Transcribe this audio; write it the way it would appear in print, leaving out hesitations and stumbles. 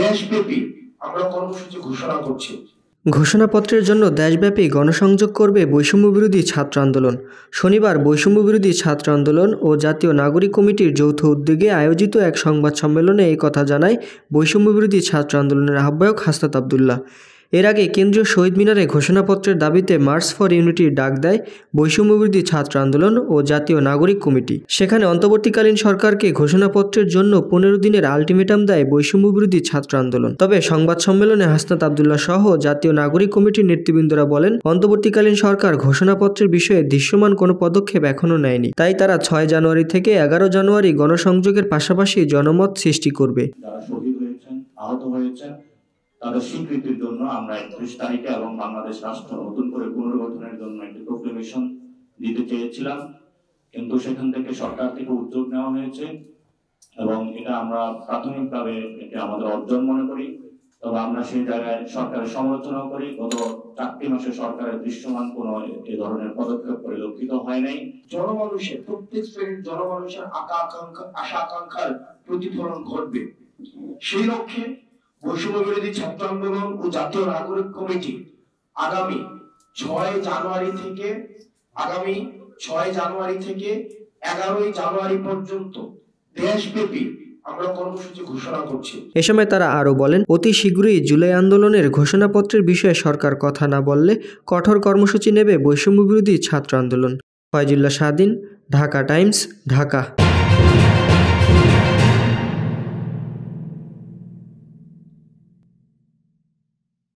দেশব্যাপী আমরা কর্মসূচি ঘোষণা করছি। ঘোষণাপত্রের জন্য দেশব্যাপী গণসংযোগ করবে বৈষম্যবিরোধী ছাত্র আন্দোলন। শনিবার বৈষম্যবিরোধী ছাত্র আন্দোলন ও জাতীয় নাগরিক কমিটির যৌথ উদ্যোগে আয়োজিত এক সংবাদ সম্মেলনে এই কথা জানায় বৈষম্যবিরোধী ছাত্র আন্দোলনের আহ্বায়ক হাসনাত আবদুল্লাহ। এর আগে কেন্দ্রীয় শহীদ মিনারে ঘোষণাপত্রের দাবিতে মার্চ ফর ইউনিটির ডাক দেয় বৈষম্যবিরোধী ছাত্র আন্দোলন ও জাতীয় নাগরিক কমিটি। সেখানে অন্তর্বর্তীকালীন সরকারকে ঘোষণাপত্রের জন্য 15 দিনের আলটিমেটাম দেয় বৈষম্যবিরোধী ছাত্র আন্দোলন। তবে সংবাদ সম্মেলনে হাসনাত আবদুল্লাহ সহ জাতীয় নাগরিক কমিটির নেতৃবৃন্দরা বলেন, অন্তর্বর্তীকালীন সরকার ঘোষণাপত্রের বিষয়ে দৃশ্যমান কোনো পদক্ষেপ এখনও নেয়নি। তাই তারা 6 জানুয়ারি থেকে 11 জানুয়ারি গণসংযোগের পাশাপাশি জনমত সৃষ্টি করবে। যারা শহীদ হয়েছেন, আহত হয়েছেন, তাদের স্বীকৃতির জন্য আমরা 31 তারিখে এবং বাংলাদেশ রাষ্ট্র নতুন করে পুনর্গঠনের জন্য একটি প্রক্লেমেশন দিতে চেয়েছিলাম, কিন্তু সেখান থেকে সরকার থেকে উদ্যোগ নেওয়া হয়েছে এবং এটা আমরা প্রাথমিকভাবে এটা আমাদের অর্জন মনে করি। তবে আমরা সেই জায়গায় সরকারের সমালোচনা করি। গত 4 মাসে সরকারের দৃশ্যমান কোনো এই ধরনের পদক্ষেপ পরিলক্ষিত হয় নাই। জনমানুষের প্রত্যেক শ্রেণীর জনমানুষের আশা আকাঙ্ক্ষার প্রতিফলন ঘটবে। সেই লক্ষ্যে বৈষম্যবিরোধী ছাত্র আন্দোলন ও জাতীয় নাগরিক কমিটি আগামী 6 জানুয়ারি থেকে 11 জানুয়ারি পর্যন্ত দেশব্যাপী আমরা কর্মসূচি ঘোষণা করছি। এ সময় তারা আরও বলেন, অতি শীঘ্রই জুলাই আন্দোলনের ঘোষণাপত্রের বিষয়ে সরকার কথা না বললে কঠোর কর্মসূচি নেবে বৈষম্যবিরোধী ছাত্র আন্দোলন। ফয়জুল্লাহ স্বাধীন, ঢাকা টাইমস, ঢাকা।